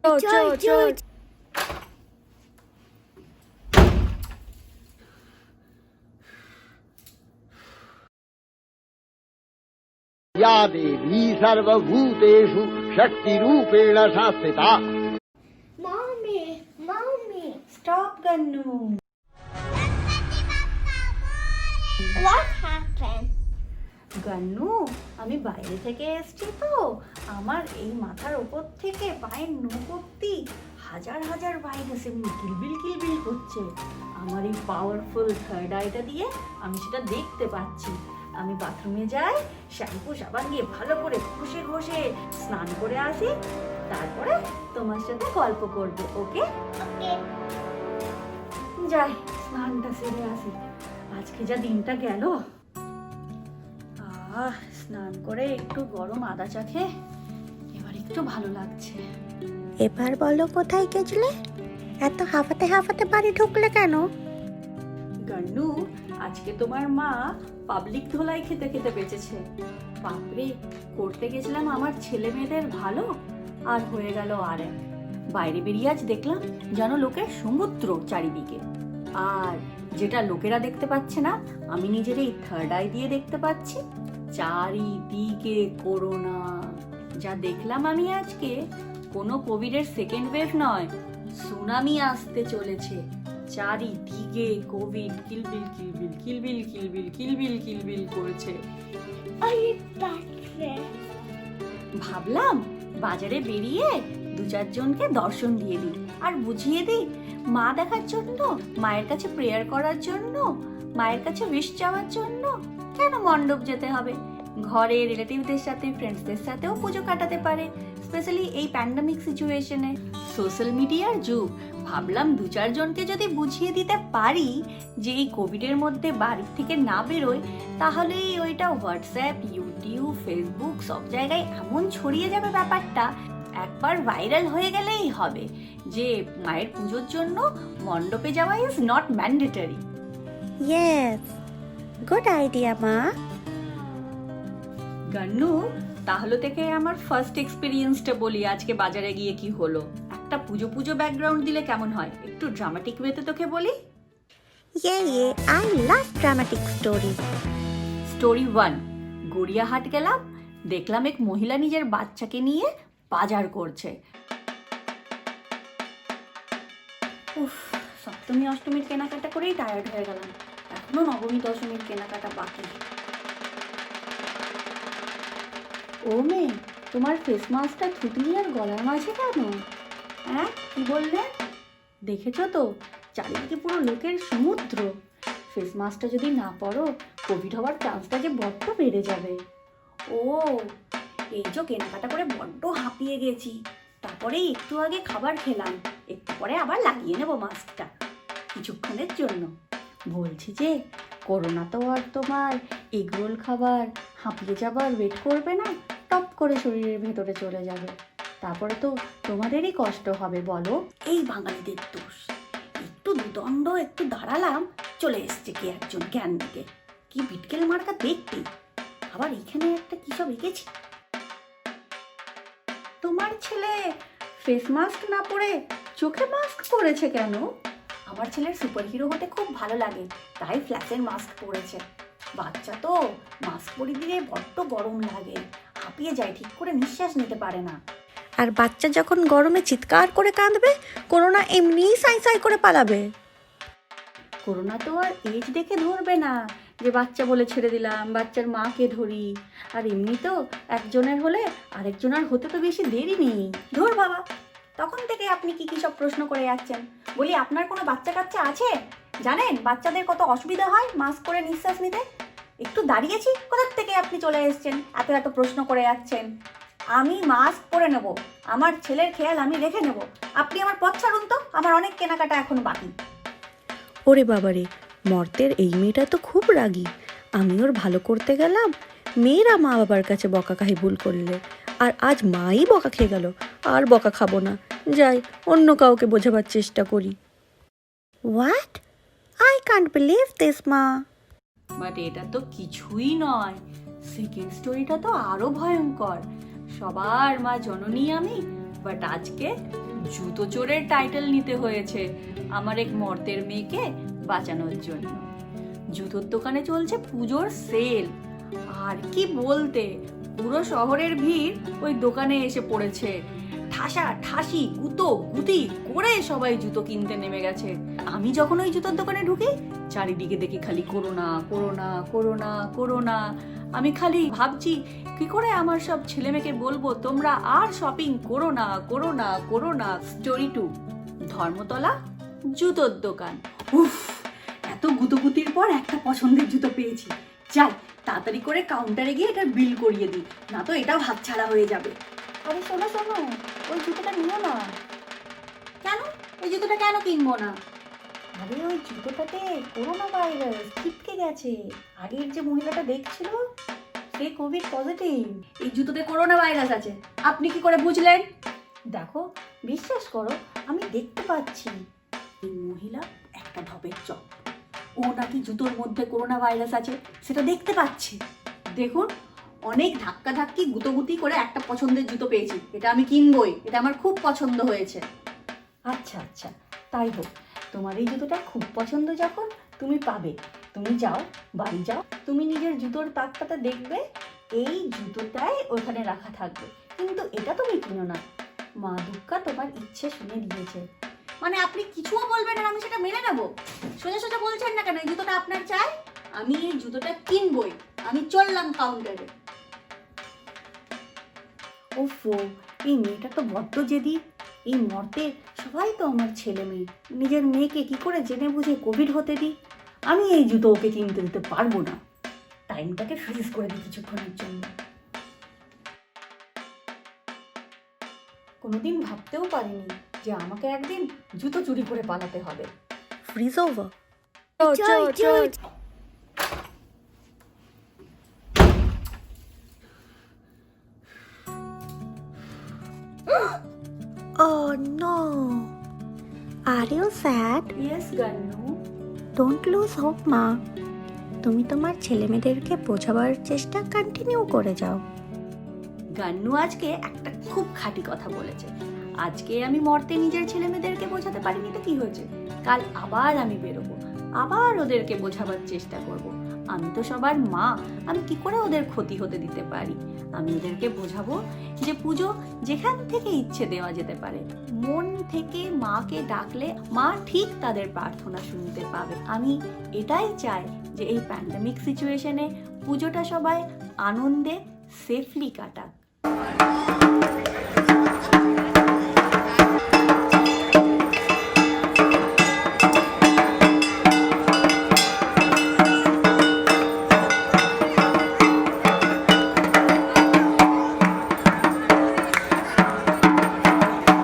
या देवी सर्वभूतेषु शक्तिरूपेण संस्थिता। Mommy, Stop, Gannu. what happened? গান্নু, আমি বাইরে থেকে এসেছি তো, আমার এই মাথার ওপর থেকে পায়ের নখ অব্দি হাজার হাজার ভাইরাস এমনি কিলবিল কিলবিল করছে। আমার এই পাওয়ারফুল থার্ড আইটা দিয়ে আমি সেটা দেখতে পাচ্ছি। আমি বাথরুমে যাই, শ্যাম্পু সাবান দিয়ে ভালো করে ঘষে ঘষে স্নান করে আসি, তারপরে তোমার সাথে গল্প করবো। ওকে? Okay. যাই, স্নানটা সেরে আসি। আজকে যা দিনটা গেল। স্নান করে একটু গরম আদা চা খেয়ে এবার একটু ভালো লাগছে। এবার বলো কোথায় গেছিলে? এত হাঁফাতে হাঁফাতে বাড়ি ঢুকলে কেন? গান্নু, আজকে তোমার মা পাবলিক ধোলাই খেতে খেতে বেঁচেছে। বাপরে, করতে গেছিলাম আমার ছেলে মেয়েদের ভালো, আর হয়ে গেল আর এক। বাইরে বেরিয়ে আজ দেখলাম যেন লোকের সমুদ্র চারিদিকে। আর যেটা লোকেরা দেখতে পাচ্ছে না, আমি নিজের এই থার্ড আই দিয়ে দেখতে পাচ্ছি। চারিদিকে করোনা। যা দেখলাম আমি আজকে, কোনো কোভিডের সেকেন্ড ওয়েভ নয়, সুনামি আসতে চলেছে। চারিদিকে কোভিড কিলবিল কিলবিল কিলবিল কিলবিল কিলবিল কিলবিল করেছে। Are you back there? ভাবলাম বাজারে বেরিয়ে দু চারজনকে দর্শন দিয়ে দিই, আর বুঝিয়ে দিই মা দেখার জন্য, মায়ের কাছে প্রেয়ার করার জন্য, মায়ের কাছে উইশ চাওয়ার জন্য কেন মণ্ডপ যেতে হবে। ঘরে রিলেটিভদের সাথে, ফ্রেন্ডসদের সাথেও পুজো কাটাতে পারে, স্পেশালি এই প্যান্ডামিক সিচুয়েশনে। সোশ্যাল মিডিয়ার যুগ, ভাবলাম দু চারজনকে যদি বুঝিয়ে দিতে পারি যে এই কোভিডের মধ্যে বাড়ির থেকে না বেরোয়, তাহলে ওইটা হোয়াটসঅ্যাপ, ইউটিউব, ফেসবুক সব জায়গায় এমন ছড়িয়ে যাবে ব্যাপারটা, একবার ভাইরাল হয়ে গেলেই হবে যে মায়ের পুজোর জন্য মণ্ডপে যাওয়া is not mandatory. Yes, good idea মা। গান্নু, তাহলে থেকে আমার ফার্স্ট এক্সপিরিয়েন্সটা বলি আজকে বাজারে গিয়ে কি হলো। একটা পুজো পুজো ব্যাকগ্রাউন্ড দিলে কেমন হয়? একটু ড্রামাটিক ওয়েতে তোকে বলি। ইয়ে, I love dramatic story. Story 1, Gariahat গেলাম, দেখলাম এক মহিলা নিজের বাচ্চাকে নিয়ে বাজার করছে। উফ, সপ্তমী অষ্টমীর কেনাকাটা করেই টায়ার্ড হয়ে গেলাম, এখনো নবমী দশমীর কেনাকাটা বাকি। ও মেয়ে, তোমার ফেস মাস্কটা থুতনি আর গলার মাঝে কেন? হ্যাঁ, কি বললে? দেখেছো তো, চারিদিকে পুরো লোকের সমুদ্র। ফেস মাস্কটা যদি না পরো, কোভিড হওয়ার চান্সটা যে বড্ড বেড়ে যাবে। ও, এই যে কেনাকাটা করে বড্ড হাঁপিয়ে গেছি, তারপরে একটু আগে খাবার খেলাম, একটু পরে আবার লাগিয়ে নেবো মাস্কটা কিছুক্ষণের জন্য। বলছি যে করোনা তো আর তোমার এগরোল খাবার, হাঁপিয়ে যাবার ওয়েট করবে না, টপ করে শরীরের ভেতরে চলে যাবে, তারপরে তো তোমাদেরই কষ্ট হবে। বলো, এই বাঙালিদের দোষ। একটু দুদণ্ড একটু দাঁড়ালাম, চলে এসছে কে একজন জ্ঞান দিতে। কি বিটকেল মার্কা দেখতে, আবার এখানে একটা কি সব এঁকেছে। তোমার ছেলে ফেস মাস্ক না পরে চোখে মাস্ক পরেছে কেন? আমার ছেলের সুপার হিরো হতে খুব ভালো লাগে, তাই ফ্ল্যাশের মাস্ক পরেছে। বাচ্চা তো, মাস্ক পরে দিলে বড্ড গরম লাগে, হাঁপিয়ে যায়, ঠিক করে নিঃশ্বাস নিতে পারে না। আর বাচ্চা যখন গরমে চিৎকার করে কাঁদবে, করোনা এমনিই সাই সাই করে পালাবে। করোনা তো আর এজ দেখে ধরবে না যে বাচ্চা বলে ছেড়ে দিলাম, বাচ্চার মাকে ধরি। আর এমনি তো একজনের হলে আরেকজনের হতে তো বেশি দেরি নেই। ধর বাবা, তখন থেকে আপনি কি কি সব প্রশ্ন করে যাচ্ছেন। বলি, আপনার কোনো বাচ্চা কাচ্চা আছে? জানেন বাচ্চাদের কত অসুবিধা হয় মাস্ক করে নিঃশ্বাস নিতে? একটু দাঁড়িয়েছি, কোথার থেকে আপনি চলে এসেছেন, এত এত প্রশ্ন করে যাচ্ছেন। আমি মাস্ক পরে নেব, আমার ছেলের খেয়াল আমি রেখে নেব, আপনি আমার পথ ছাড়ুন তো, আমার অনেক কেনাকাটা এখনো বাকি। ওরে বাবারে, মর্তের এই মেয়েটা তো খুব রাগী। আমি ওর ভালো করতে গেলাম, মেয়েরা মা বাবার কাছে বকা খাই ভুল করলে, আর আজ মাই বকা খেয়ে গেল। আর বকা খাবো না, যাই অন্য কাউকে বোঝাবার চেষ্টা করি। What? I can't believe this মা। বাট এটা তো কিছুই নয়, সেকেন্ড স্টোরিটা তো আরো ভয়ঙ্কর। সবার মা জননী আমি, বাট আজকে জুতো চোরের টাইটেল নিতে হয়েছে আমার এক মর্তের মেয়েকে বাঁচানোর জন্য। জুতোর দোকানে চলছে পুজোর সেল, আর কি বলতে, পুরো শহরের ভিড় ওই দোকানে এসে পড়েছে। ঠাসা ঠাসি গুতো গুতি করে সবাই জুতো কিনতে নেমে গেছে। আমি যখন ওই জুতোর দোকানে ঢুকি, চারিদিকে দেখি খালি করোনা করোনা করোনা করোনা। আমি খালি ভাবছি কি করে আমার সব ছেলে মেয়েকে বলবো তোমরা আর শপিং করো না করো না করো না। স্টোরি 2, ধর্মতলা জুতোর দোকান। উফ, এত গুতোগুতির পর একটা পছন্দের জুতো পেয়েছি। যাই তাড়াতাড়ি করে কাউন্টারে গিয়ে এটার বিল করিয়ে দিই, না তো এটাও হাতছাড়া হয়ে যাবে। আরে শোনো শোনো, ওই জুতোটা নিও না। কেন? ওই জুতোটা কেন কিনবো না? আরে ওই জুতোটাতে করোনা ভাইরাস ছিটকে গেছে। আগের যে মহিলাটা দেখছিল সে কোভিড পজিটিভ। এই জুতোতে করোনা ভাইরাস আছে, আপনি কি করে বুঝলেন? দেখো, বিশ্বাস করো, আমি দেখতে পাচ্ছি। এই মহিলা একটা ঢপের চপ, ও নাকি জুতোর মধ্যে করোনা ভাইরাস আছে সেটা দেখতে পাচ্ছি। দেখুন, অনেক ধাক্কা ধাক্কি গুতোগুতি করে একটা পছন্দের জুতো পেয়েছি, এটা আমি কিনবই, এটা আমার খুব পছন্দ হয়েছে। আচ্ছা আচ্ছা, তাই হোক, তোমার এই জুতোটা খুব পছন্দ যখন তুমি পাবে। তুমি যাও, বাড়ি যাও, তুমি নিজের জুতোর তাকটাতে দেখবে এই জুতোটাই ওখানে রাখা থাকবে, কিন্তু এটা তুমি কিনো না। মা দুর্গা তোমার ইচ্ছে শুনে দিয়েছে। মানে আপনি কিছুও বলবেন আর আমি সেটা মেনে নেবো? সোজা সোজা বলছেন না কেন? এই জুতোটা আপনার চাই, আমি এই জুতোটা কিনবই। আমি চললাম কাউন্টারে। ওফো, এই মেয়েটা তো বড্ড জেদি। এই মর্তে সবাই তো আমার ছেলে মেয়ে, নিজের মেয়েকে কি করে জেনে বুঝে কোভিড হতে দিই? আমি এই জুতো ওকে কিনতে দিতে পারবো না। টাইমটাকে ফ্রিজ করে দিই কিছুক্ষণের জন্য। কোনোদিন ভাবতেও পারিনি যে আমাকে একদিন জুতো চুরি করে পালাতে হবে। Fridge over. Oh no. Are you sad? Yes Gannu. Don't lose hope, মা। তুমি তোমার ছেলেমেয়েদেরকে বোঝাবার চেষ্টা কন্টিনিউ করে যাও। গান্নু আজকে একটা খুব খাঁটি কথা বলেছে। আজকে আমি মর্তে নিজের ছেলে মেয়েদেরকে বোঝাতে পারিনি তো কি হয়েছে, কাল আবার আমি বেরোবো, আবার ওদেরকে বোঝাবার চেষ্টা করব। আমি তো সবার মা, আমি কি করে ওদের ক্ষতি হতে দিতে পারি? আমি ওদেরকে বোঝাবো যে পুজো যেখান থেকে ইচ্ছে দেওয়া যেতে পারে। মন থেকে মাকে ডাকলে মা ঠিক তাদের প্রার্থনা শুনতে পাবে। আমি এটাই চাই যে এই প্যান্ডেমিক সিচুয়েশনে পুজোটা সবাই আনন্দে সেফলি কাটাক।